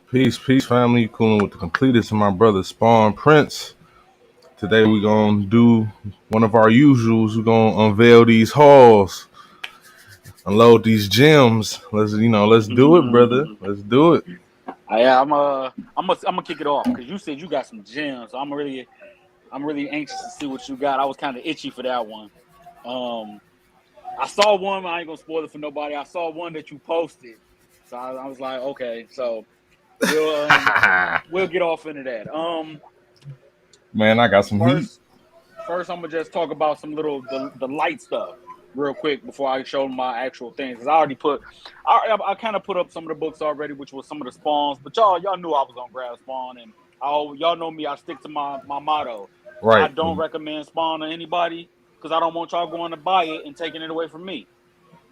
Peace, family. You cooling with the completest and my brother Spawn Prince. Today we gonna do one of our usuals. We're gonna unveil these hauls, unload these gems. Let's do it, brother. Let's do it. Yeah, I'm gonna kick it off because you said you got some gems. So I'm really anxious to see what you got. I was kind of itchy for that one. I saw one. I ain't gonna spoil it for nobody. I saw one that you posted, so I was like, okay, so we'll get off into that. Man, I got some heat. First, I'm gonna just talk about some little the light stuff real quick before I show my actual things. Because I kind of put up some of the books already, which was some of the spawns. But y'all knew I was gonna grab Spawn, and y'all know me. I stick to my motto. Right. I don't recommend Spawn to anybody because I don't want y'all going to buy it and taking it away from me.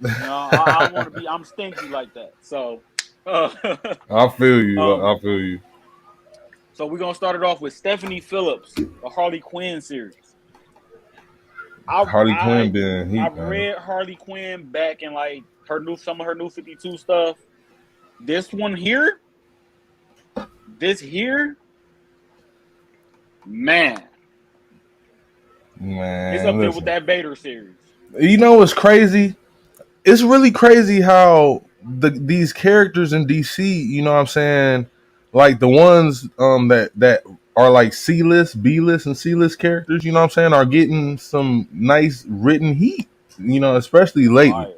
You know, I want to be. I'm stingy like that. So I feel you. I feel you. So we're gonna start it off with Stephanie Phillips, the Harley Quinn series. Harley Quinn been heat. I've read Harley Quinn back in like some of her new 52 stuff. This one here, man, it's up there with that Vader series. You know what's crazy? It's really crazy how these characters in DC, you know what I'm saying, like the ones that are like C-list, B-list, and C-list characters, you know what I'm saying, are getting some nice written heat, you know, especially lately. Fire.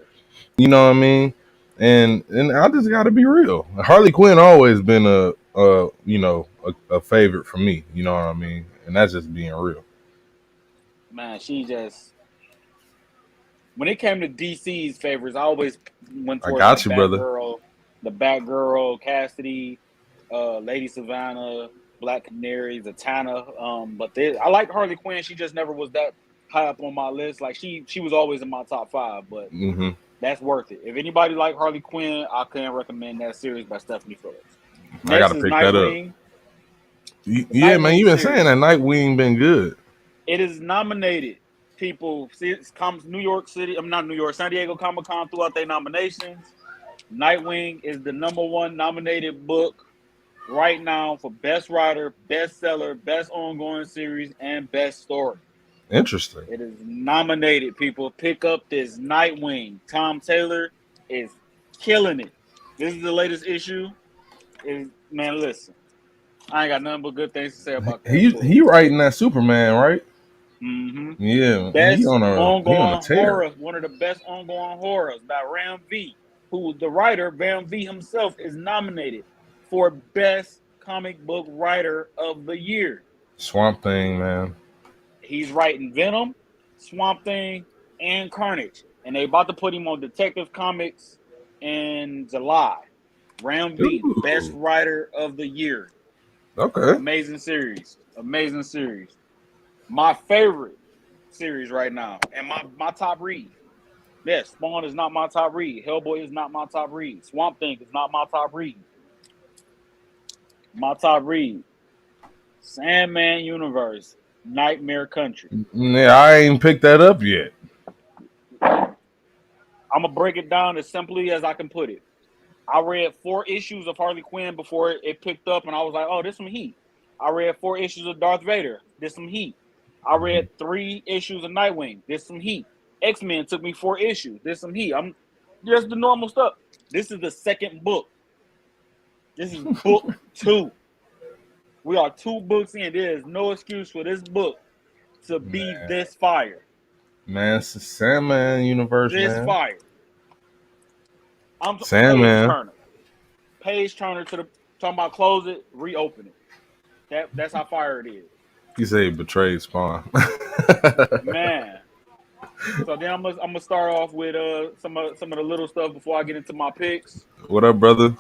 You know what I mean? And I just gotta be real. Harley Quinn always been a favorite for me, you know what I mean? And that's just being real. Man, when it came to DC's favorites, I always went towards the Batgirl, Cassidy, Lady Savannah, Black Canary, Zatanna. But I like Harley Quinn. She just never was that high up on my list. Like she was always in my top 5, but that's worth it. If anybody like Harley Quinn, I can recommend that series by Stephanie Phillips. I gotta pick that up. Yeah, man, you've been saying that Nightwing been good. It is nominated. People, see, it comes New York City. I'm not New York, San Diego Comic-Con threw out their nominations. Nightwing is the #1 nominated book right now for best writer, best seller, best ongoing series, and best story. Interesting. It is nominated. People, pick up this Nightwing. Tom Taylor is killing it. This is the latest issue. Man, listen, I ain't got nothing but good things to say about that. He writing that Superman, right? Mm-hmm. Yeah. Best ongoing horror. One of the best ongoing horrors by Ram V, who the writer, Ram V himself, is nominated for best comic book writer of the year. Swamp Thing, man. He's writing Venom, Swamp Thing, and Carnage. And they about to put him on Detective Comics in July. Ram V, best writer of the year. Okay. Amazing series. My favorite series right now, and my top read. Yes, Spawn is not my top read. Hellboy is not my top read. Swamp Thing is not my top read. My top read, Sandman Universe, Nightmare Country. Yeah, I ain't picked that up yet. I'm going to break it down as simply as I can put it. I read 4 issues of Harley Quinn before it picked up, and I was like, oh, this some heat. I read 4 issues of Darth Vader. This some heat. I read 3 issues of Nightwing. This some heat. X-Men took me 4 issues. This some heat. I'm just the normal stuff. This is the second book. This is book 2. We are 2 books in. There is no excuse for this book to be this fire. Man, it's the Sandman universe, this fire. I'm Sandman. Page Turner to the talking about close it, reopen it. That's how fire it is. You say betrayed Spawn. Man. So then I'm gonna start off with some of the little stuff before I get into my picks. What up, brother?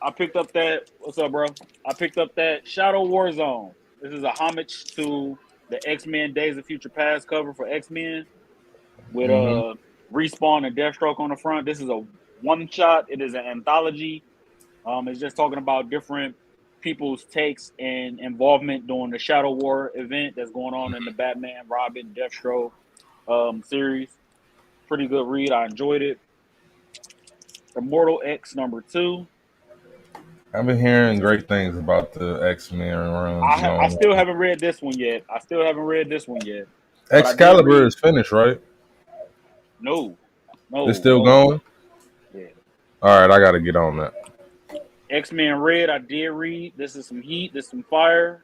I picked up that. What's up, bro? I picked up that Shadow War Zone. This is a homage to the X-Men Days of Future Past cover for X-Men with Respawn and Deathstroke on the front. This is a one-shot. It is an anthology. It's just talking about different people's takes and involvement during the Shadow War event that's going on in the Batman, Robin, Deathstroke series. Pretty good read. I enjoyed it. Immortal X #2. I've been hearing great things about the X-Men runs I going still on. haven't read this one yet. But I did Excalibur read. is finished, right? No, It's no, still no. going? Yeah. All right, I got to get on that. X-Men Red, I did read. This is some heat. This is some fire.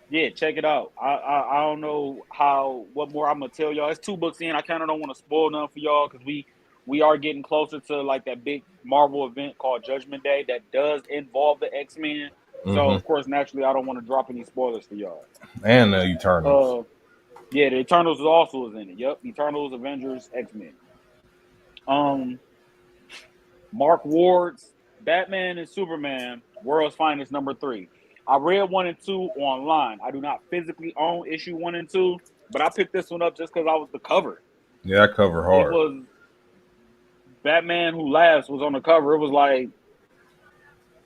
Yeah, check it out. I don't know what more I'm gonna tell y'all. It's 2 books in. I kind of don't want to spoil none for y'all because we are getting closer to like that big Marvel event called Judgment Day that does involve the X-Men. So Hmm. of course, naturally, I don't want to drop any spoilers for y'all. And the Eternals. Yeah, the Eternals also is in it. Yep, Eternals, Avengers, X-Men. Mark Ward's Batman and Superman, World's Finest #3. I read 1 and 2 online. I do not physically own issue 1 and 2, but I picked this one up just because I was the cover. Yeah, I cover It hard. was Batman Who Laughs was on the cover. It was like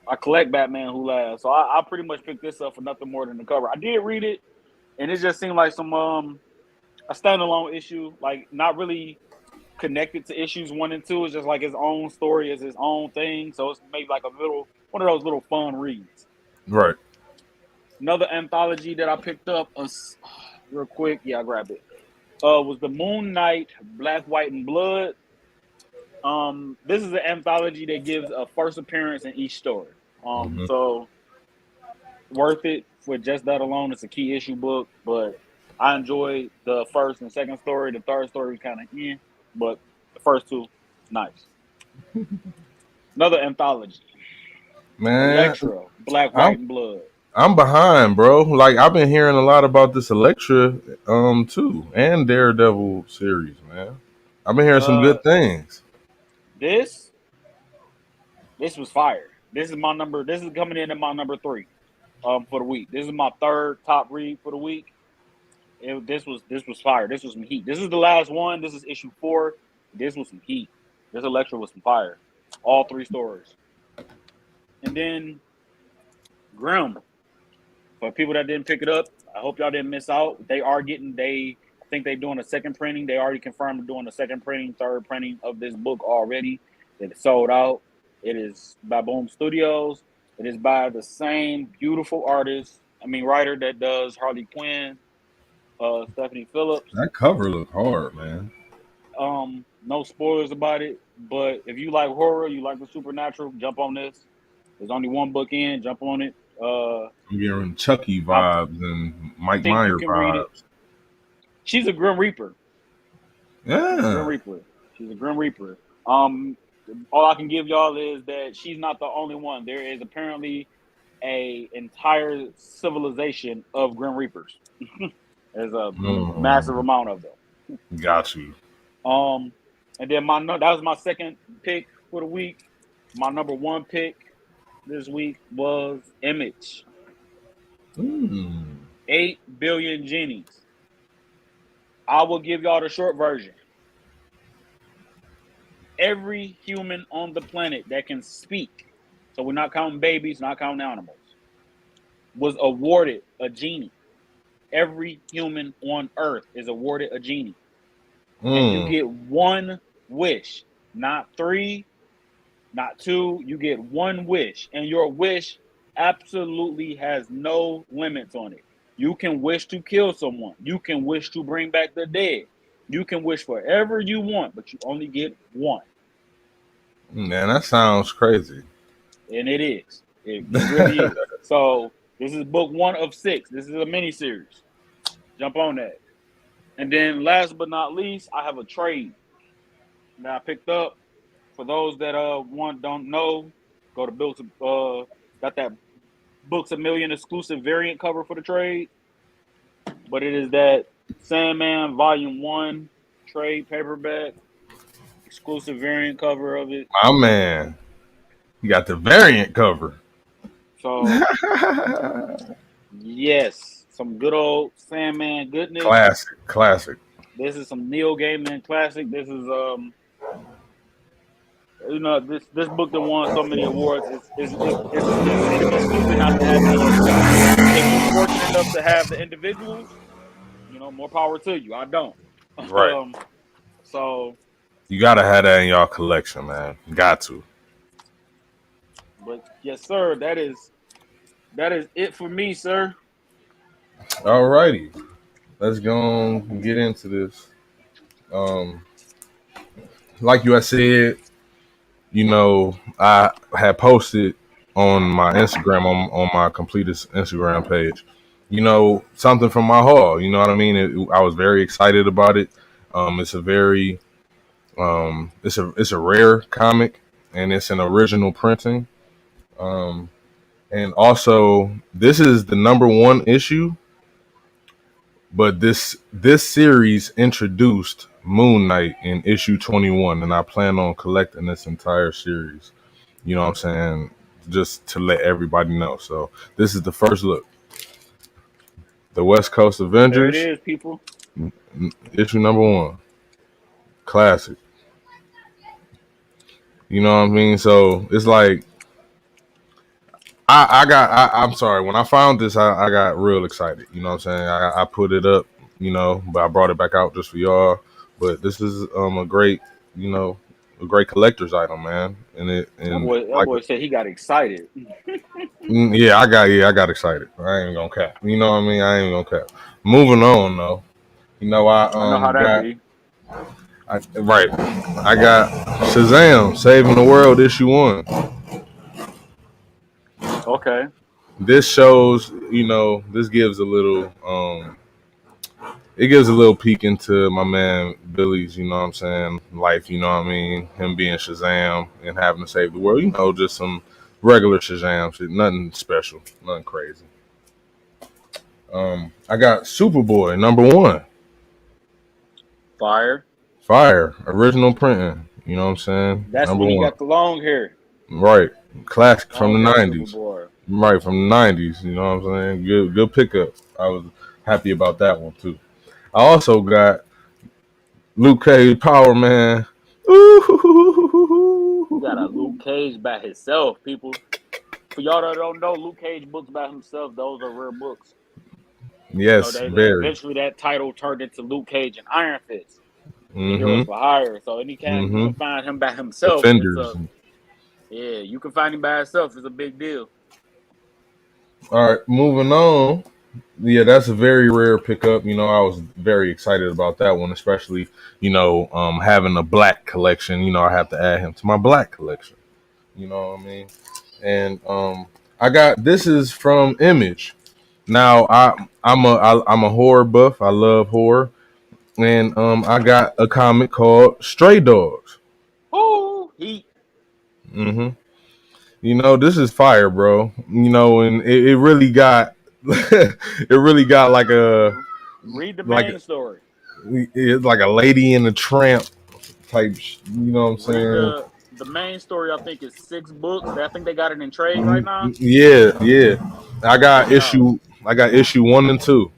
I collect Batman Who Laughs, so I pretty much picked this up for nothing more than the cover. I did read it, and it just seemed like some a standalone issue, like not really connected to issues 1 and 2. It's just like his own story, is his own thing. So it's maybe like one of those little fun reads. Right. Another anthology that I picked up real quick, I grabbed it. Was the Moon Knight Black, White, and Blood. This is an anthology that gives a first appearance in each story. Hmm. So worth it for just that alone. It's a key issue book, but I enjoyed the first and second story. The third story was kind of but the first 2, nice. Another anthology, Man, Elektra, Black, I'm White, and Blood. I'm behind, bro. Like I've been hearing a lot about this Elektra, too, and Daredevil series, man. I've been hearing some Uh, good things. this was fire. This is my number. This is coming in at my #3, for the week. This is my 3rd top read for the week. This was fire. This was some heat. This is the last one. This is issue 4. This was some heat. This Elektra was some fire. All 3 stories. And then Grimm. For people that didn't pick it up, I hope y'all didn't miss out. I think they're doing a second printing. They already confirmed doing a second printing, 3rd printing of this book already. It's sold out. It is by Boom Studios. It is by the same beautiful writer that does Harley Quinn, Stephanie Phillips. That cover look hard, man. No spoilers about it, but if you like horror, you like the supernatural, jump on this. There's only 1 book in, jump on it. I'm getting Chucky I vibes and Mike think you Myers can read it. vibes. She's a Grim Reaper. She's a Grim Yeah. Reaper. She's a Grim Reaper. All I can give y'all is that she's not the only one. There is apparently a entire civilization of Grim Reapers. There's a massive amount of them. Got you. And then that was my second pick for the week. My #1 pick this week was Image. 8 Billion Genies. I will give y'all the short version. Every human on the planet that can speak, so we're not counting babies, not counting animals, was awarded a genie. Every human on Earth is awarded a genie. And you get 1 wish, not 3, not 2. You get 1 wish. And your wish absolutely has no limits on it. You can wish to kill someone. You can wish to bring back the dead. You can wish forever you want, but you only get 1. Man, that sounds crazy. And it is. It really is. So this is book 1 of 6. This is a mini series. Jump on that. And then last but not least, I have a trade that I picked up. For those that don't know, go to Books. Got that Books A Million exclusive variant cover for the trade. But it is that Sandman Volume 1 trade paperback exclusive variant cover of it. My man, you got the variant cover. So yes, some good old Sandman goodness. Classic. This is some Neil Gaiman classic. This is this book that won so many awards. It'd be stupid not to have any. If you're fortunate enough to have the individuals, more power to you. I don't. Right. So, You gotta have that in y'all collection, man. Got to. but yes, sir. That is it for me, sir. Alrighty. Let's go and get into this. Um, like you had said, I had posted on my Instagram on my completest Instagram page. Something from my haul. You know what I mean? I was very excited about it. It's a very it's a rare comic, and it's an original printing. Um, and also, this is the number one issue, but this series introduced Moon Knight in issue 21, and I plan on collecting this entire series. You know what I'm saying? Just to let everybody know. So this is the first look. The West Coast There it Avengers, is, people. issue number one. Classic. You know what I mean? So it's like I'm sorry, when I found this I got real excited. You know what I'm saying? I put it up, but I brought it back out just for y'all. But this is a great, a great collector's item, man. And it That and boy, that like boy said he got excited. I got excited. I ain't gonna cap. You know what I mean? I ain't gonna cap. Moving on though. I I know how that got be. right. I got Shazam Saving the World issue 1. Okay. This shows, this gives a little it gives a little peek into my man Billy's, you know what I'm saying, life, you know what I mean, him being Shazam and having to save the world, just some regular Shazam shit, nothing special, nothing crazy. I got Superboy number 1. Fire. Fire, original printing, you know what I'm saying? That's Number when he 1. got the long hair. Right. Classic from the Long hair 90s. Superboy. Right, from the 90s, you know what I'm saying? Good pickup. I was happy about that one too. I also got Luke Cage Power Man. You got a Luke Cage by himself, people. For y'all that don't know, Luke Cage books by himself, those are rare books. Yes, They very. eventually that title turned into Luke Cage and Iron Fist, the Heroes Mm-hmm. for Hire. So anytime you Mm-hmm. can find him by himself, Defenders. you can find him by himself. It's a big deal. All right, moving on. Yeah, that's a very rare pickup. I was very excited about that one, especially, having a black collection. I have to add him to my black collection. You know what I mean? And I got this is from Image. Now I'm a horror buff. I love horror, and I got a comic called Stray Dogs. Oh, he. hmm This is fire, bro. And it really got it really got Read the like main story. it's like a Lady in a Tramp type. You know what I'm Read saying? the main story. I think is 6 books. I think they got it in trade right now. Yeah, yeah. I got Check it out. issue 1 and 2.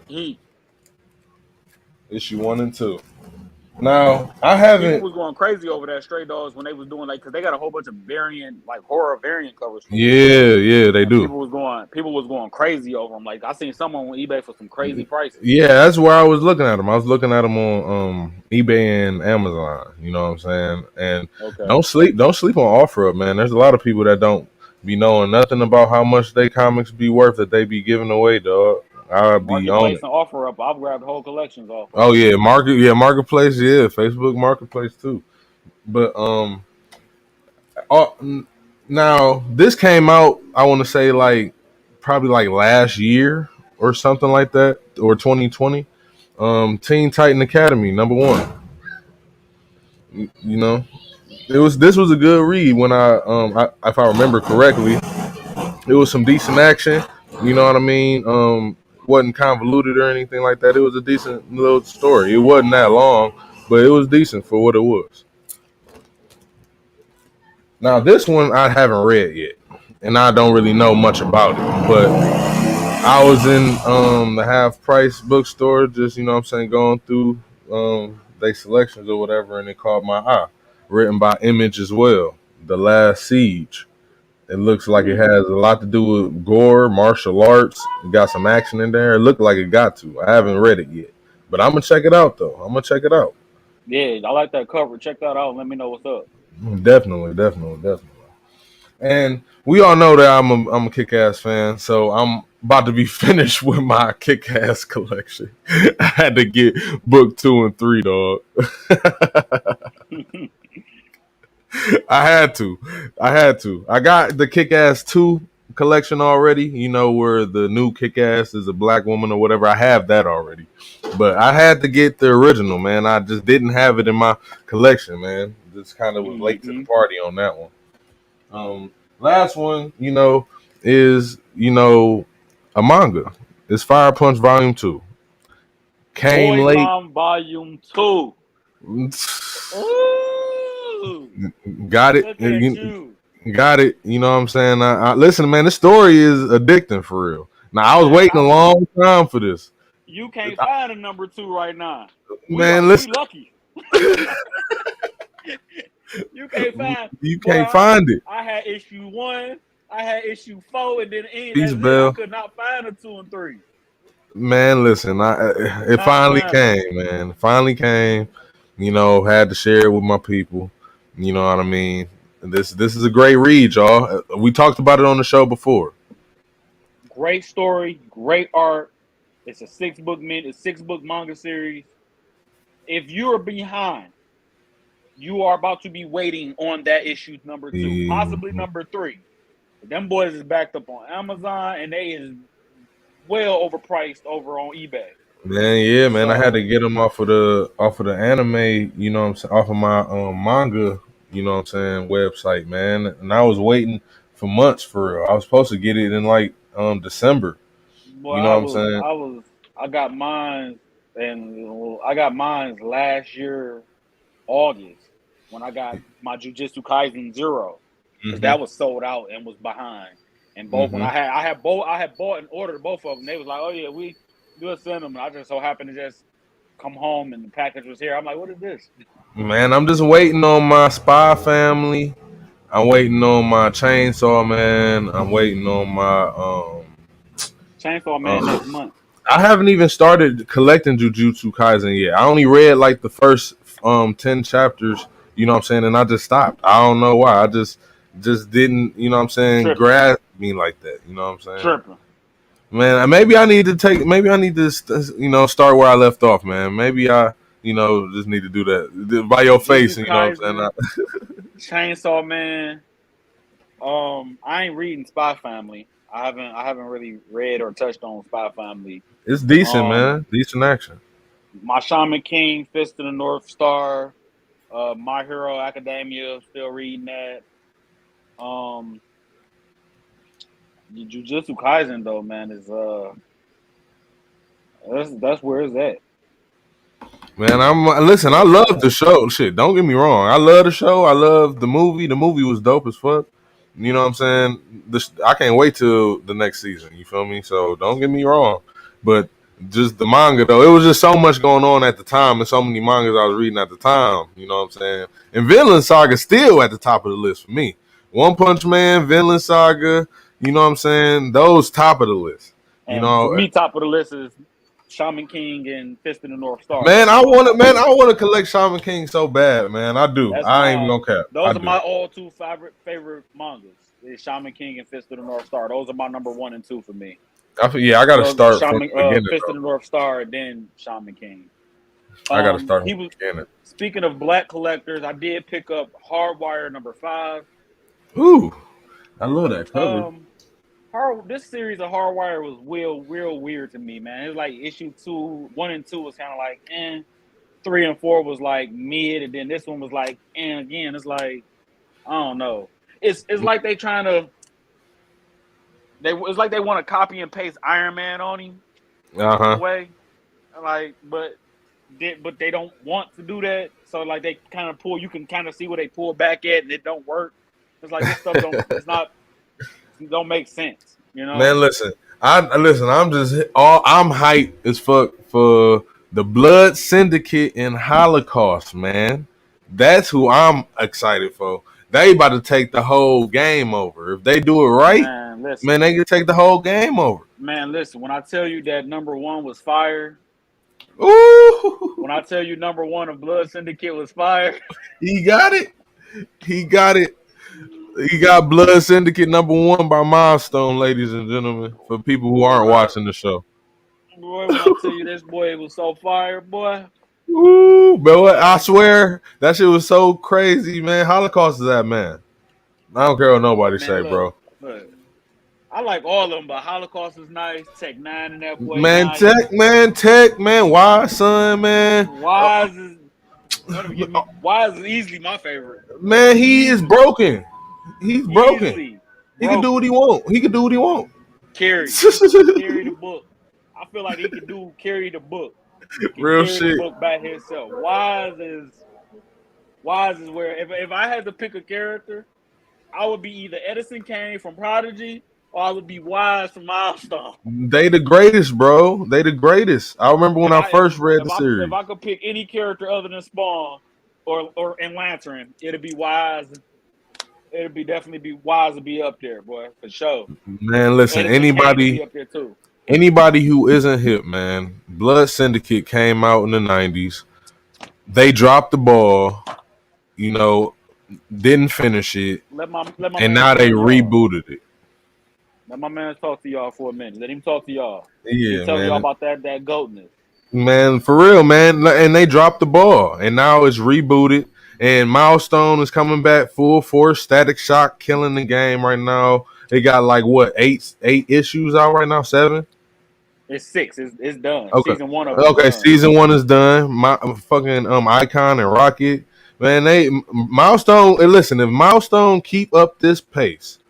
He. Issue 1 and 2. Now I People haven't. was going crazy over that Stray Dogs when they was doing because they got a whole bunch of variant horror variant covers for it. Yeah, yeah, they And do. people was going crazy over them. Like I seen someone on eBay for some crazy prices. Yeah, that's where I was looking at them. I was looking at them on eBay and Amazon. You know what I'm saying? And Okay. don't sleep on OfferUp, man. There's a lot of people that don't be knowing nothing about how much they comics be worth that they be giving away, dog. I'll be on Marketplace it. and OfferUp, I've grabbed whole collections off Oh of. yeah, marketplace, Facebook marketplace too. But now this came out. I want to say like probably like last year or something like that, or 2020. Teen Titan Academy #1. You know, this was a good read when if I remember correctly, it was some decent action. You know what I mean? Wasn't convoluted or anything like that. It was a decent little story. It wasn't that long, but it was decent for what it was. Now this one I haven't read yet, and I don't really know much about it. But I was in the half price bookstore, just what I'm saying, going through they selections or whatever, and it caught my eye. Written by Image as well. The Last Siege. It looks like it Mm. has a lot to do with gore, martial arts. It got some action in there. It looked like it got to. I haven't read it yet, but I'm gonna check it out though. I'm gonna check it out. Yeah, I like that cover. Check that out. Let me know what's up. Definitely, definitely, definitely. And we all know that I'm a Kick-Ass fan, so I'm about to be finished with my Kick-Ass collection. I had to get book 2 and 3, dog. I had to. I had to. I got the Kick-Ass 2 collection already, you know, where the new Kick-Ass is a black woman or whatever. I have that already. But I had to get the original, man. I just didn't have it in my collection, man. Just kind of was late to the Hmm. party on that one. Last one, you know, is, you know, a manga. It's Fire Punch Volume 2. Came Boy late. Mom Volume 2. Ooh, Got it. look at you. Got it. You know what I'm saying? I listen, man, this story is addicting for real. Now I was Man, waiting a long time for this. you can't find a number 2 right now. Man, We listen, lucky. You can't find. you Boy, can't find it. I had issue 1, I had issue 4, and then Peace that's it. I Bell. could not find a 2 and 3. Man, listen, it Not finally finding them. came, man. It finally came. You know, had to share it with my people. You know what I mean? This is a great read, y'all. We talked about it on the show before. Great story, great art. It's a 6-book manga series. If you're behind, you are about to be waiting on that issue number 2, possibly Mhm. number 3. Them boys is backed up on Amazon, and they is well overpriced over on eBay. Man, yeah, man. I had to So, get them off of the anime, you know what I'm saying, off of my manga, you know what I'm saying, website, man. And I was waiting for months for real. I was supposed to get it in like December. boy, You know what I'm saying? I got mine, and I got mine last year August when I got my Jujutsu Kaisen Zero, because Hmm. that was sold out and was behind. And both when Hmm. I had bought and ordered both of them. They was like, "Oh yeah, we'll send them." And I just so happened to just come home and the package was here. I'm like, "What is this?" Man, I'm just waiting on my Spy Family. I'm waiting on my Chainsaw Man. I'm waiting on my Chainsaw Man uh next month. I haven't even started collecting Jujutsu Kaisen yet. I only read like the first 10 chapters, you know what I'm saying, and I just stopped. I don't know why. I just didn't, you know what I'm saying, Tripping, grasp me like that. You know what I'm saying? tripping. Man, maybe I need to start where I left off, man. Maybe I, just need to do that by your face, Jujutsu you know what I'm saying? Kaisen, Chainsaw Man. I ain't reading Spy Family. I haven't really read or touched on Spy Family. It's decent, Um, man. Decent action. my Shaman King, Fist of the North Star, My Hero Academia, still reading that. Um, the Jujutsu Kaisen though, man, is that's where it's at. Man, listen. I Where it's love at. the show. Shit, don't get me wrong. I love the show. I love the movie. The movie was dope as fuck. You know what I'm saying? I can't wait till the next season. You feel me? So don't get me wrong. But just the manga though, it was just so much going on at the time, and so many mangas I was reading at the time. You know what I'm saying? And Vinland Saga still at the top of the list for me. One Punch Man, Vinland Saga. You know what I'm saying? Those top of the list. You And for know, me, top of the list is Shaman King and Fist of the North Star. man, Those are I my want to, top man, two. I want to collect Shaman King so bad, man. I do. That's I ain't even my gonna cap. I those are do. my all two favorite mangas. Is Shaman King and Fist of the North Star. Those are my number 1 and 2 for me. Yeah, I got to Well, start from Shaman, the beginning, Fist of the though. North Star, and then Shaman King. I got to start from He the was beginning. speaking of black collectors. I did pick up Hardwire number 5. Ooh, I love that cover. This series of Hardwire was real weird to me, man. It was like issue 1 and 2 was kind of like, 3 and 4 was like mid, and then this one was like, again. It's like, I don't know. It's like they trying to it's like they want to copy and paste Iron Man on him Uh in a huh. way, like, but they don't want to do that. So like they kind of pull. You can kind of see where they pull back at, and it don't work. It's like this stuff don't. It's not. It don't make sense. You know. Man, listen. Listen. I'm hyped as fuck for the Blood Syndicate and Holocaust, man. That's who I'm excited for. they about to take the whole game over. If they do it right, Man, listen. man, they can take the whole game over. Man, listen. When I tell you that number one was fire, when Ooh, I tell you number one of Blood Syndicate was fire, he got it. He got it. He got Blood Syndicate #1 by Milestone, ladies and gentlemen, for people who aren't boy, watching the show. boy, when I tell you this boy was so fire, boy. Ooh, but what, I Man, swear that shit was so crazy, man. Holocaust is that man. I don't care what nobody man, say, bro. look. I like all of them, but Holocaust is nice. Tech Nine and that boy Man, nice. Tech, man, why, son, man? Wise is don't even get me. Wise is easily my favorite. Man, he is Easily, broken. He's broken. easily He can do what broken. he want. He can do what he want. Carry the book. I feel like he can carry the book. He can Real carry the shit. book by himself. Wise is where if I had to pick a character, I would be either Edison Kane from Prodigy or I would be Wise from Milestone. They the greatest, bro. They the greatest. I remember when If I I if, first read the if series. I could pick any character other than Spawn or and Lantern, it'd be Wise. It'd be definitely be Wise to be up there, boy, for sure. Man, listen, Edison Kane to be anybody up there too. anybody who isn't hip, man, Blood Syndicate came out in the 90s. They dropped the ball, you know, didn't finish it, Let my and man now they tell y'all. rebooted it. Let my man talk to y'all for a minute. Let him talk to y'all. He Yeah, tell y'all man. about that goatness. Man, for real, man. And they dropped the ball, and now it's rebooted. And Milestone is coming back full force. Static Shock killing the game right now. They got like what eight issues out right now, 7. It's 6. It's done. Okay, Season 1 of it's okay. done. Season 1 is done. My fucking Icon and Rocket, man. They Milestone. And listen, if Milestone keep up this pace,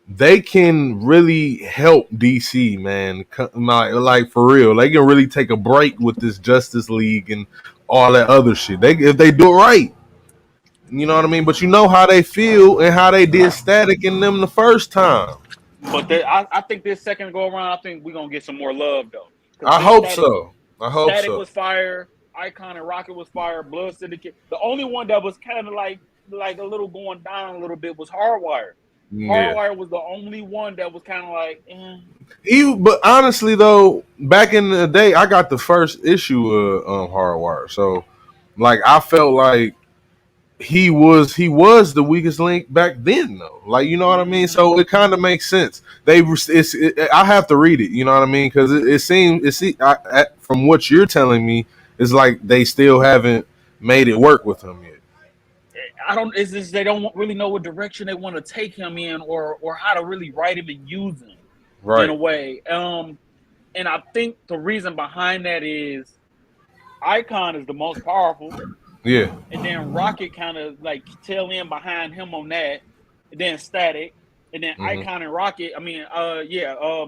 they can really help DC, man. Like for real, they can really take a break with this Justice League and all that other shit. They if they do it right, you know what I mean. But you know how they feel and how they did Static in them the first time. But I think this second go around, I think we're gonna get some more love though. Because I this hope so. I hope Static so. was fire, Icon and Rocket was fire, Blood Syndicate. The only one that was kind of like a little going down a little bit was Hardwire. Yeah. Hardwire was the only one that was kind of like, But honestly though, back in the day, I got the first issue of Hardwire, so like I felt like he was the weakest link back then though, like you know what I mean, so it kind of makes sense. I have to read it, you know what I mean, because it seems from what you're telling me, it's like they still haven't made it work with him yet. I don't. It's just they don't really know what direction they want to take him in, or how to really write him and use him in a Right. way. And I think the reason behind that is Icon is the most powerful, Yeah. and then Rocket kind of like tail in behind him on that, and then Static, and then Hmm. Icon and Rocket. I mean,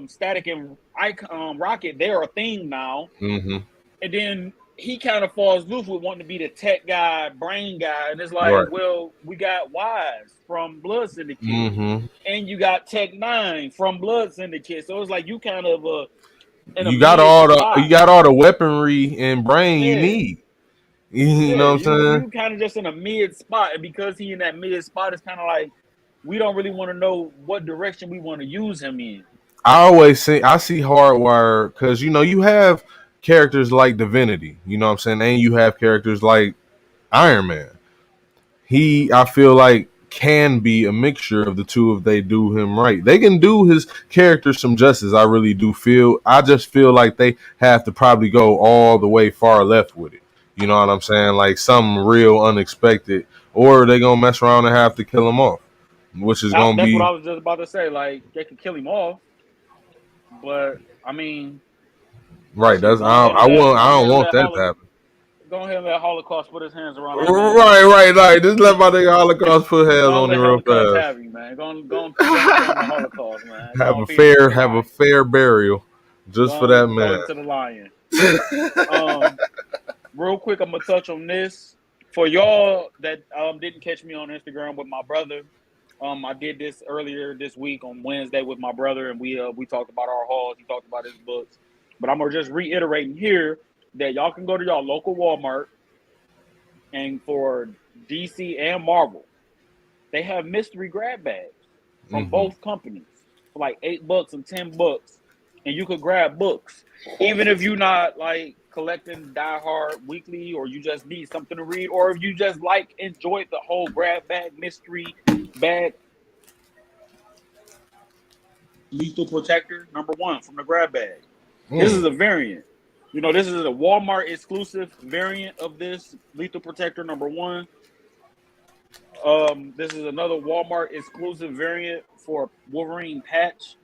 Static and Icon, Rocket, they're a thing now, Hmm. and then he kind of falls loose with wanting to be the tech guy, brain guy, and it's like, Right. well, we got Wise from Blood Syndicate, Hmm. and you got Tech Nine from Blood Syndicate, so it's like you kind of in a you got mid all the spot. you got all the weaponry and brain you Yeah, need. You yeah, know what I'm saying? you kind of just in a mid spot, and because he in that mid spot, it's kind of like we don't really want to know what direction we want to use him in. I see Hardwire because you have characters like Divinity, you know what I'm saying, and you have characters like Iron Man. I feel like can be a mixture of the two if they do him right. They can do his character some justice. I really do feel. I just feel like they have to probably go all the way far left with it. You know what I'm saying? Like something real unexpected, or they gonna mess around and have to kill him off, which is gonna That's what I be was just about to say. Like they could kill him off, but I mean, right. shit. That's I don't want that to happen. Go ahead and let Holocaust put his hands around that man. Right. Just let my nigga Holocaust put hands Go on let him real Holocaust fast. have you, man. Go throw him the Holocaust, man. Go and Have a fair burial, just for Go that and throw man. him to the lion. Real quick, I'm gonna touch on this for y'all that didn't catch me on Instagram with my brother. I did this earlier this week on Wednesday with my brother, and we talked about our hauls. He talked about his books, but I'm gonna just reiterating here that y'all can go to y'all local Walmart and for DC and Marvel, they have mystery grab bags from Mm-hmm. both companies for like $8 and $10, and you could grab books, even if you're not like collecting Die Hard weekly, or you just need something to read, or if you just like enjoyed the whole grab bag mystery bag. Lethal Protector #1 from the grab bag. This is Mm. a variant. This is a Walmart exclusive variant of this Lethal Protector #1. This is another Walmart exclusive variant for Wolverine patch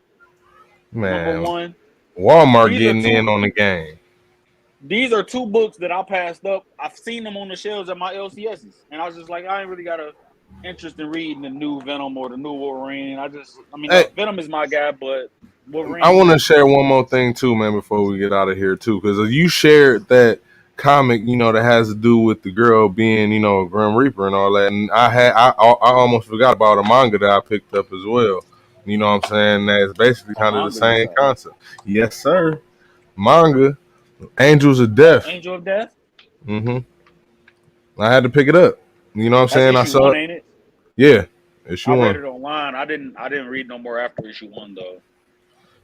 number Man, one. Walmart These are getting in two. on the game. These are two books that I passed up. I've seen them on the shelves at my LCSs, and I was just like, I ain't really got a interest in reading the new Venom or the new Wolverine. Hey, Venom is my guy, but I Wolverine want to is. share one more thing too, man, before we get out of here too, because you shared that comic, that has to do with the girl being, a Grim Reaper and all that, and I almost forgot about a manga that I picked up as well. You know what I'm saying? That's basically A kind of the manga, you same say? concept. Yes, sir. Manga, Angels of Death. Angel of Death. hmm I had to pick it up. You know what I'm That's saying? I issue saw one, it. ain't it? Yeah, issue I read one. it online. I didn't read no more after issue one though.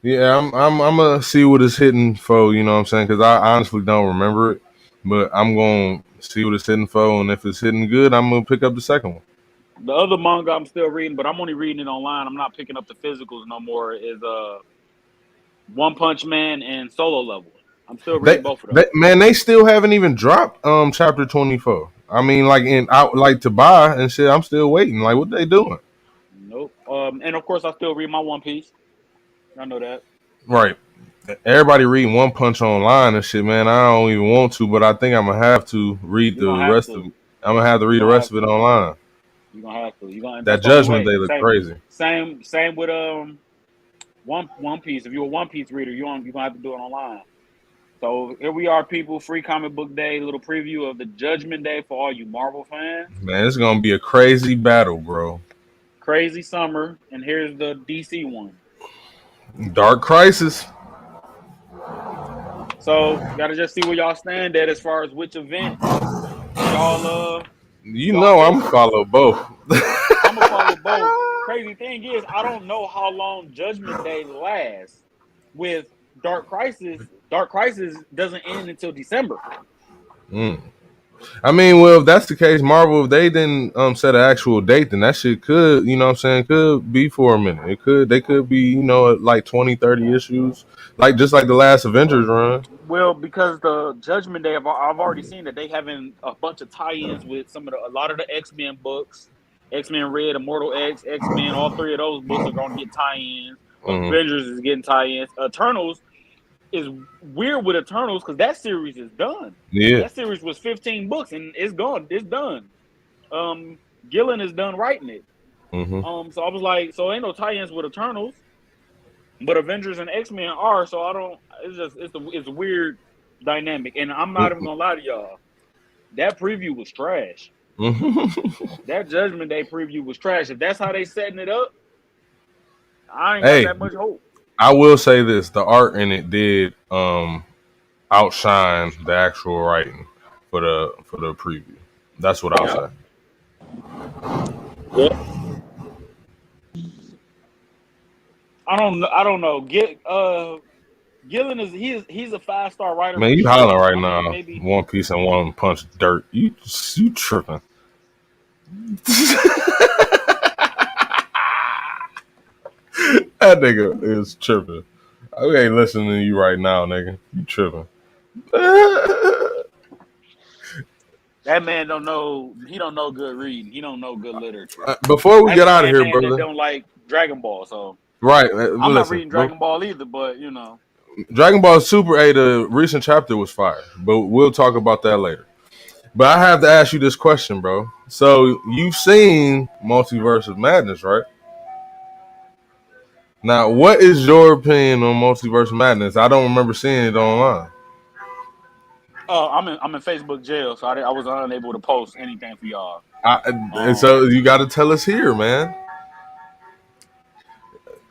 Yeah, I'm gonna see what it's hitting for. You know what I'm saying? Because I honestly don't remember it, but I'm gonna see what it's hitting for, and if it's hitting good, I'm gonna pick up the second one. The other manga I'm still reading, but I'm only reading it online. I'm not picking up the physicals no more. Is One Punch Man and Solo Level. I'm still reading both of those. They still haven't even dropped chapter 24. I mean, like in out like to buy and shit. I'm still waiting. Like, what they doing? Nope. And of course I still read my One Piece. I know that. Right. Everybody reading One Punch online and shit, man. I don't even want to, but I think I'm gonna have to read You're the gonna have rest of to. it. I'm gonna have to You're read the gonna rest have of it to. online. You're gonna have to. You're gonna. That That's the only Judgment way. Day look crazy. Same with One Piece. If you're a One Piece reader, you're gonna have to do it online. So here we are, people. Free comic book day. Little preview of the Judgment Day for all you Marvel fans. Man, it's gonna be a crazy battle, bro. Crazy summer, and here's the DC one. Dark Crisis. So gotta just see where y'all stand at as far as which event You y'all know I'm picking. follow both. I'm gonna follow both. Crazy thing is, I don't know how long Judgment Day lasts. With Dark Crisis doesn't end until December. Mm. I mean, well, if that's the case, Marvel, if they didn't set an actual date, then that shit could, you know what I'm saying, could be for a minute. They could be, like 20, 30 issues, like just like the last Avengers run. Well, because the Judgment Day, I've already seen that they having a bunch of tie-ins with a lot of the X-Men books. X-Men Red, Immortal X, X-Men, all three of those books are going to get tie-ins. Mm-hmm. Avengers is getting tie-ins. Eternals is weird with Eternals because that series is done. Yeah. That series was 15 books and it's gone. It's done. Gillen is done writing it. Mm-hmm. So I was like, so ain't no tie-ins with Eternals, but Avengers and X-Men are. So I don't. It's a weird dynamic, and I'm not even gonna lie to y'all. That preview was trash. Mm-hmm. That Judgment Day preview was trash. If that's how they setting it up, I ain't got Hey, that much hope. I will say this: the art in it did outshine the actual writing for the preview. That's what I'll Yeah. say. Yeah. I don't know. Gillen he's a 5-star writer Man, for you hollering sure. right I mean, now. maybe. One Piece and One Punch dirt. You tripping? That nigga is tripping. I ain't listening to you right now, nigga. You tripping? That man don't know. He don't know good reading. He don't know good literature. Before we That's get the out of same here, man that brother. don't like Dragon Ball. So Right? I'm not Listen, reading Dragon Ball either. But Dragon Ball Super 8, the recent chapter was fire, but we'll talk about that later. But I have to ask you this question, bro. So you've seen Multiverse of Madness, right? Now, what is your opinion on Multiverse of Madness? I don't remember seeing it online. I'm in Facebook jail, so I was unable to post anything for y'all. And so you got to tell us here, man.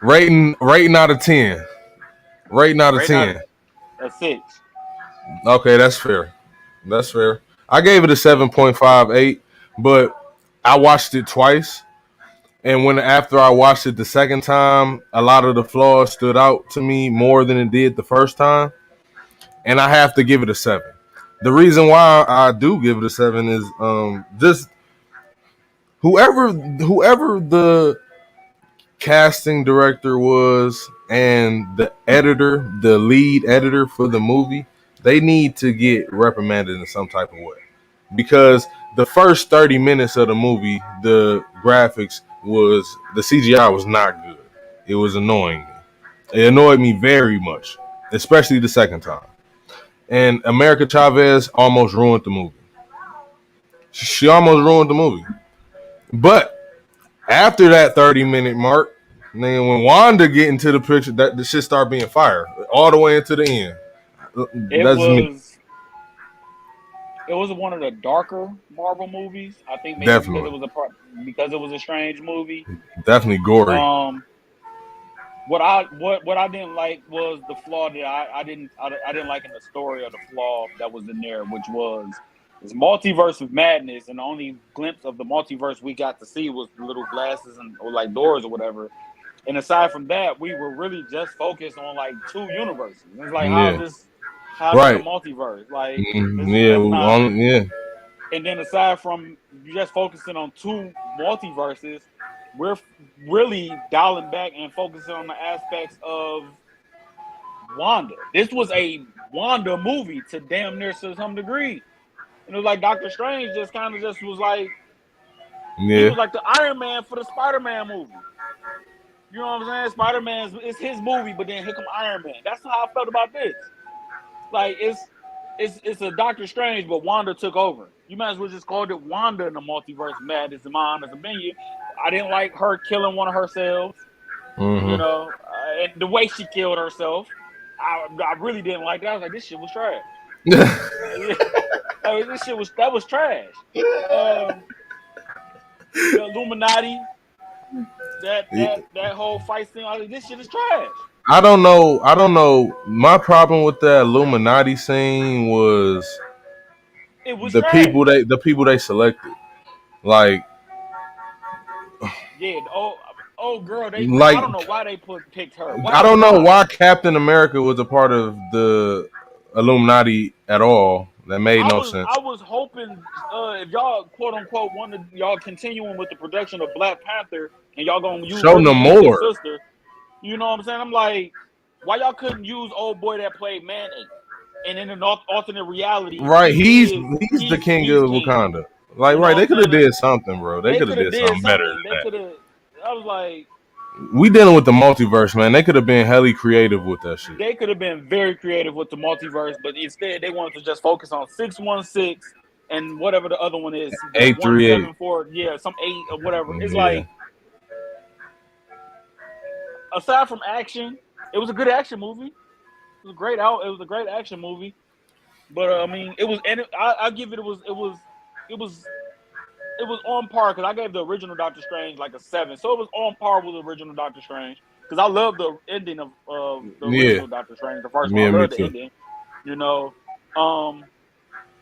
Rating out of 10. Rating out of Right now 10. at 6. Okay, that's fair. That's fair. I gave it a 7.58, but I watched it twice. And when after I watched it the second time, a lot of the flaws stood out to me more than it did the first time, and I have to give it a 7. The reason why I do give it a 7 is just whoever the casting director was and the editor, the lead editor for the movie, they need to get reprimanded in some type of way. Because the first 30 minutes of the movie, the graphics was the CGI was not good. It was annoying me. It annoyed me very much, especially the second time. And America Chavez almost ruined the movie. She almost ruined the movie. But after that 30-minute mark, then when Wanda get into the picture, that the shit start being fire all the way into the end. It That's me. was it was one of the darker Marvel movies. I think maybe because Definitely, because it was a strange movie. definitely gory. Um, what I didn't like was the flaw that I didn't like in the story of the flaw that was in there, which was this multiverse of madness, and the only glimpse of the multiverse we got to see was the little glasses and or like doors or whatever. And aside from that, we were really just focused on like two universes. It's like Yeah, how's this a right. multiverse? Like Yeah, that's not. yeah, And then aside from just focusing on two multiverses, we're really dialing back and focusing on the aspects of Wanda. This was a Wanda movie to damn near to some degree. And it was like Doctor Strange just kind of just was like he yeah. was like the Iron Man for the Spider-Man movie. You know what I'm saying? Spider-Man's it's his movie, but then here come Iron Man. That's how I felt about this. Like it's a Doctor Strange, but Wanda took over. You might as well just call it Wanda in the multiverse madness in my honest opinion. I didn't like her killing one of herself. You Mm-hmm. know, and the way she killed herself, I really didn't like that. I was like, this shit was trash. That was trash. Um, the Illuminati, that whole fight scene, I was like, this shit is trash. I don't know. I don't know. My problem with that Illuminati scene was It was trash. the people they selected. Like Yeah. Oh, girl. I like don't know why they picked her. I Why? don't know Why? why Captain America was a part of the Illuminati at all. That made no sense. I was hoping if y'all quote unquote wanted y'all continuing with the production of Black Panther and y'all gonna use Show her to no be a good more. sister. You know what I'm saying? I'm like, why y'all couldn't use old boy that played Man-Ape? And in an alternate reality, Right, he's the king he's of king. Wakanda. Like, You know right, what they I'm could have saying? did something, bro. They They could have could have did did something better something. than They that. could have. I was like, We dealing with the multiverse, man. They could have been hella creative with that shit. they could have been very creative with the multiverse, but instead they wanted to just focus on 616 and whatever the other one is, the 838. 174, yeah, some 8 or whatever. It's Yeah. like aside from action, it was a good action movie. It was a great out. It was a great action movie. But I mean, it was, and I give it. It was it was on par because I gave the original Doctor Strange like a 7, so it was on par with the original Doctor Strange because I love the ending of the Yeah. original Doctor Strange, the first one. Yeah, I me love the too. ending, you know. Um,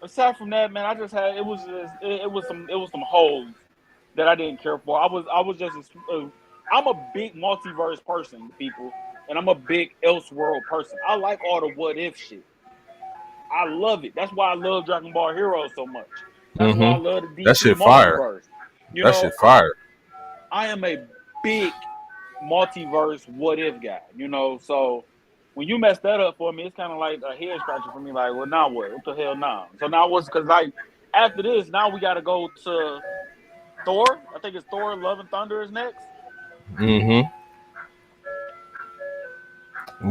aside from that, man, I just had it was some holes that I didn't care for. I was just I'm a big multiverse person, people, and I'm a big Elseworld person. I like all the what if shit. I love it. That's why I love Dragon Ball Heroes so much. That's why I Mm-hmm. love the That DC shit fire. multiverse. You That know, shit fire. I am a big multiverse what if guy, you know. So when you mess that up for me, it's kind of like a head scratcher for me. Like, well, now what? What the hell now? So now what's because like after this, now we got to go to Thor. I think it's Thor: Love and Thunder is next. Mm-hmm.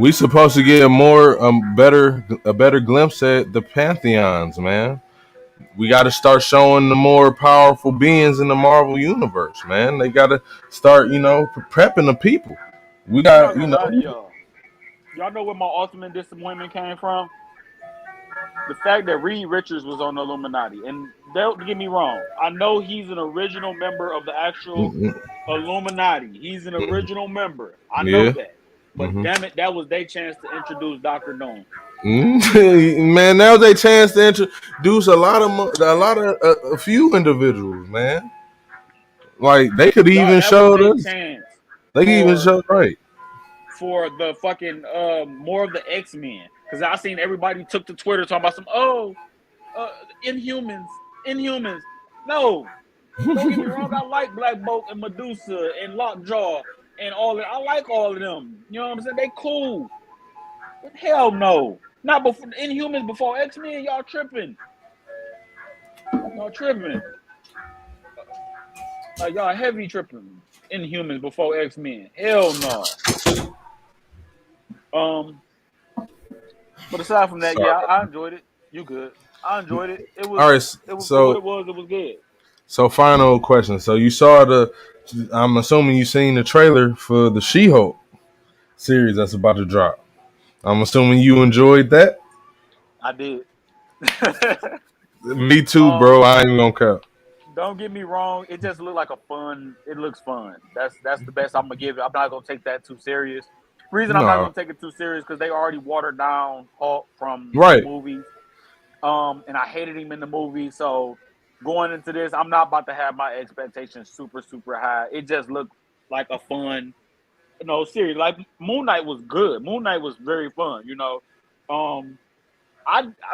We supposed to get a better glimpse at the pantheons, man. We got to start showing the more powerful beings in the Marvel universe, man. They got to start, prepping the people. We I'm not got, gonna lie to y'all. Y'all know where my ultimate disappointment came from? The fact that Reed Richards was on the Illuminati. And don't get me wrong, I know he's an original member of the actual Illuminati. He's an original member. I know yeah. that. But Mm-hmm. damn it, that was their chance to introduce Dr. Doom. Man, now's a chance to introduce a lot of a few individuals, man. Like they could Y'all even ever showed take us. chance They could even for show right. the fucking more of the X-Men? Because I seen everybody took to Twitter talking about some Inhumans. No, don't get me wrong. I like Black Bolt and Medusa and Lockjaw and all that. I like all of them. You know what I'm saying? They cool. But hell no, not before Inhumans before X-Men. Y'all tripping. Y'all tripping. Y'all heavy tripping. Inhumans before X-Men. Hell no. But aside from that, Sorry. yeah, I enjoyed it. You good? I enjoyed it. It was All right. it was for what So it was. It was good. final question. So you saw the. I'm assuming you seen the trailer for the She-Hulk series that's about to drop. I'm assuming you enjoyed that. I did. Me too, bro. um, I ain't gonna cap. don't get me wrong. It just looked like a fun. It looks fun. That's the best I'm gonna give it. I'm not gonna take that too serious. Reason I'm not No, gonna take it too serious because they already watered down Hulk from the right. movies. And I hated him in the movie. So going into this, I'm not about to have my expectations super super high. It just looked like a fun, series. Like Moon Knight was good. Moon Knight was very fun. Um,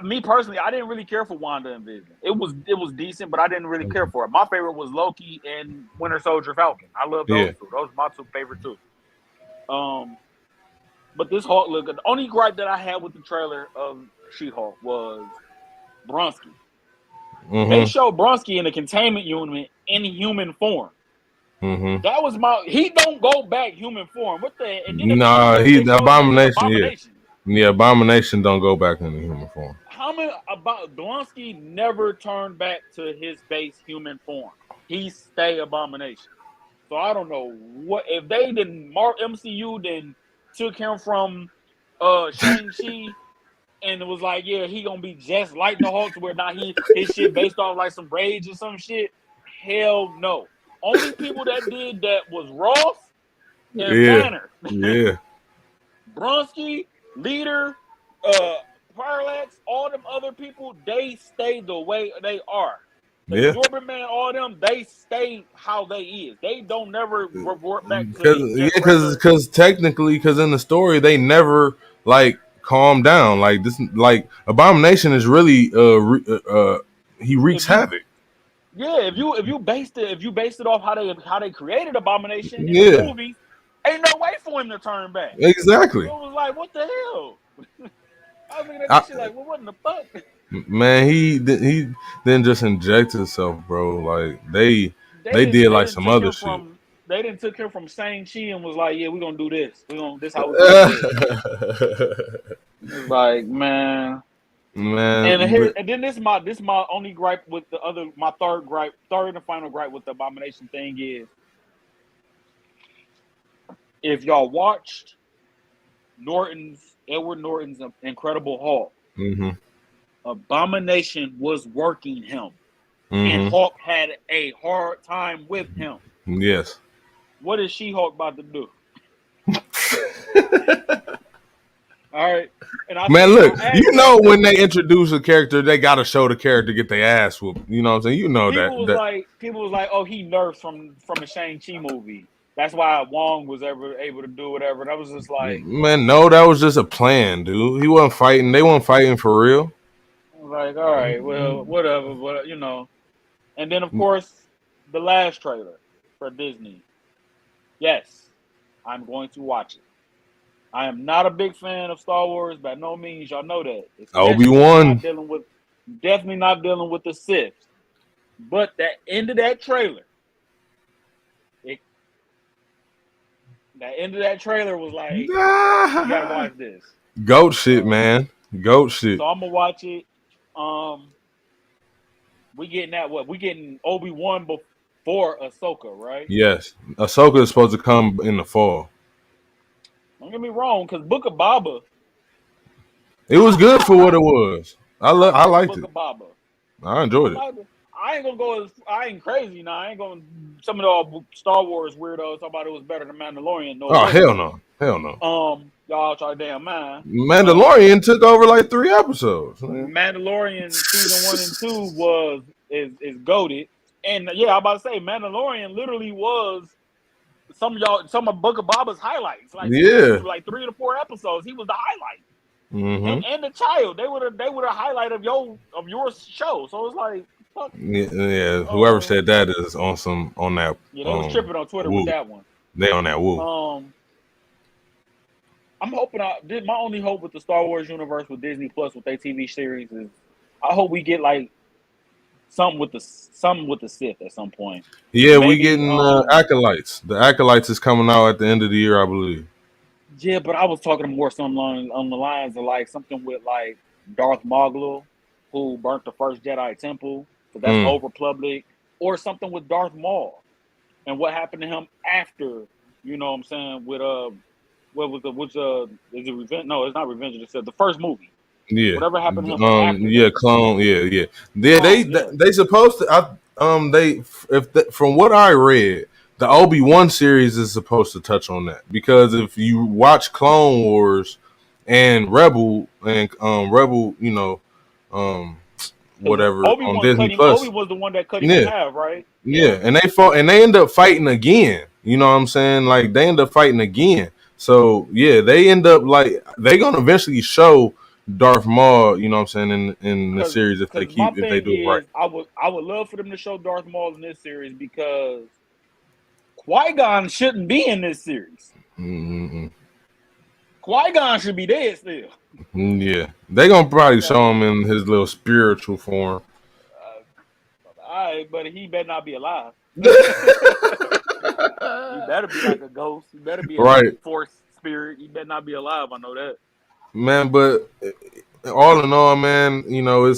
me personally, I didn't really care for Wanda and Vision. It was decent, but I didn't really care for it. My favorite was Loki and Winter Soldier Falcon. I love those Yeah. two. Those are my two favorite too. Um, but this Hulk look good. The only gripe that I had with the trailer of She-Hulk was Bronski. They Mm-hmm. showed Bronski in a containment unit in human form. Mm-hmm. That was he don't go back human form. What the and then if he Nah, do, he they the showed him as an abomination. Yeah, abomination. yeah. Abomination don't go back into human form. How many about Blonsky never turned back to his base human form. He stay abomination. So I don't know what if they didn't Mark MCU then took him from Shang-Chi and it was like, yeah, he gonna be just like the Hulk to where now his shit based off like some rage or some shit. Hell no. Only people that did that was Ross and Yeah, Banner. yeah, Bronski, Leader, Parallax, all them other people, they stay the way they are. yeah. Absorbent Man, all them, they stay how they is. They don't never revert back to Because they yeah, just regular. because technically, because in the story they never like calm down. Like this, like Abomination is really he wreaks If you havoc. Yeah, if you based it off how they created Abomination in the Yeah, movies, ain't no way for him to turn back. So exactly. it was like, what the hell? I was looking at I, this shit like, well, what in the fuck? man, he didn't just inject himself, bro. Like They they didn't did they like didn't some took other him shit. from they didn't took him from Shang-Chi and was like, yeah, we're gonna do this. This how we're gonna do it. It's like, man. And Man, here but and then this my only gripe with the other my third and final gripe with the Abomination thing is if y'all watched Edward Norton's Incredible Hulk, mm-hmm, Abomination was working him. And mm-hmm, Hulk had a hard time with him. yes. What is She-Hulk about to do? All right. And Man, look, I you asked know that when they introduce a character, they gotta show the character get their ass whooped. You know what I'm saying? You know that. people was like, oh, he nerfed from a Shang-Chi movie. That's why Wong was ever able to do whatever. And I was just like, Man, no, that was just a plan, dude. He wasn't fighting. They weren't fighting for real. all right, well, whatever, but And then of course, the last trailer for Disney. Yes, I'm going to watch it. I am not a big fan of Star Wars by no means. Y'all know that, especially Obi-Wan. definitely not dealing with the Sith. But that end of that trailer, it, that end of that trailer was like, you gotta watch this. Goat shit, So, man. Goat shit. so I'm gonna watch it. We getting that what? We getting Obi-Wan before Ahsoka, right? Yes. Ahsoka is supposed to come in the fall. Don't get me wrong, because Book of Baba, It was good for what it was. I like liked Book it. of Baba. I enjoyed it. I ain't gonna go. I ain't crazy now. I ain't gonna. Some of the Star Wars weirdos talk about it was better than Mandalorian. No, it Oh wasn't. hell no. Hell no. Y'all try damn mind. Mandalorian took over like 3 episodes. Man. Mandalorian season 1 and 2 is goated. And yeah, I'm about to say Mandalorian literally was some of Book of Baba's highlights. Like Yeah. like 3 to 4 episodes, he was the highlight. Mm-hmm. And the child, they were the highlight of your show. So it's like, fuck. Yeah. Whoever said that is on that Yeah, they was tripping on Twitter with woo. that one. They on that woo. I'm hoping my only hope with the Star Wars universe with Disney Plus with their TV series is I hope we get like something with the Sith at some point. Yeah, we Maybe getting Acolytes. The Acolytes is coming out at the end of the year, I believe. yeah, but I was talking more something on the lines of like something with like Darth Maul, who burnt the first Jedi Temple, because that's Old Republic, or something with Darth Maul and what happened to him after, you know what I'm saying, with what was is it Revenge? No, it's not Revenge of the Sith. The first movie. Yeah. Whatever happened to him after Yeah, that. Clone. Yeah. Clone, They supposed to. From what I read, the Obi-Wan series is supposed to touch on that, because if you watch Clone Wars and Rebel, you know, whatever on Disney Obi Plus. was the one that cut him in half, right? Yeah, and they fought, and they end up fighting again. You know what I'm saying? Like, they end up fighting again. So yeah, they end up like they gonna eventually show Darth Maul. You know what I'm saying, in the series if they do it right. I would love for them to show Darth Maul in this series because Qui-Gon shouldn't be in this series. Mm-hmm. Qui-Gon should be dead still. Yeah, they gonna probably show him in his little spiritual form. All right, but he better not be alive. He better be like a ghost. He better be a force spirit. He better not be alive. I know that. Man, but all in all, man, you know,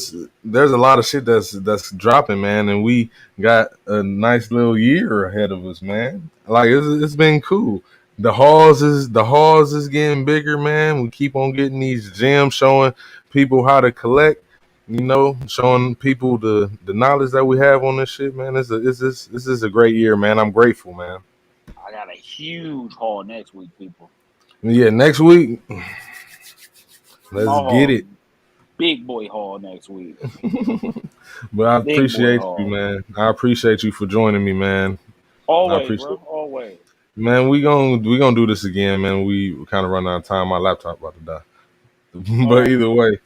there's a lot of shit that's dropping, man, and we got a nice little year ahead of us, man. Like, it's been cool. The halls is getting bigger, man. We keep on getting these gems, showing people how to collect, you know, showing people the knowledge that we have on this shit, man. This is a great year, man. I'm grateful, man. I got a huge haul next week, people. Yeah, next week. Let's get it. Big boy haul next week. But I appreciate you, man. I appreciate you for joining me, man. Always, bro. Always. Man, we gonna do this again, man. We kind of run out of time. My laptop about to die. But either way.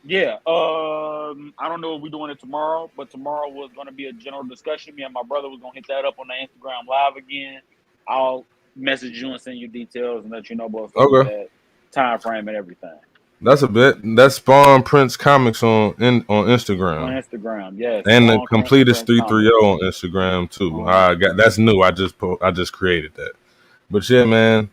Yeah. I don't know if we're doing it tomorrow, but tomorrow was gonna be a general discussion. Me and my brother was gonna hit that up on the Instagram live again. I'll message you and send you details and let you know about that time frame and everything. That's a bit. That's Spawn Prince Comics on Instagram. On Instagram, yes. And the COmpletist 330 on Instagram too. That's new. I just created that. But yeah, man,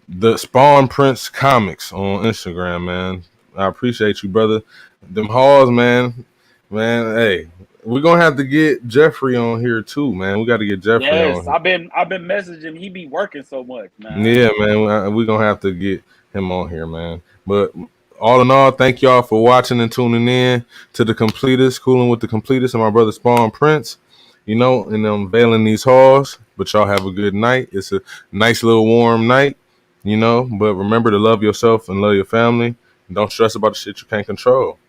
the Spawn Prince Comics on Instagram, man. I appreciate you, brother. Them hauls, man. Man, hey, we're gonna have to get Jeffrey on here too, man. We got to get Jeffrey on. Yes, I've been messaging. He be working so much, man. Yeah, man. We're gonna have to get him on here, man. But all in all, thank y'all for watching and tuning in to the COmpletist, cooling with the COmpletist and my brother Spawn Prince. You know, and unveiling these hauls. But y'all have a good night. It's a nice little warm night, you know. But remember to love yourself and love your family. Don't stress about the shit you can't control,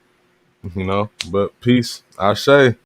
you know. But peace, I say.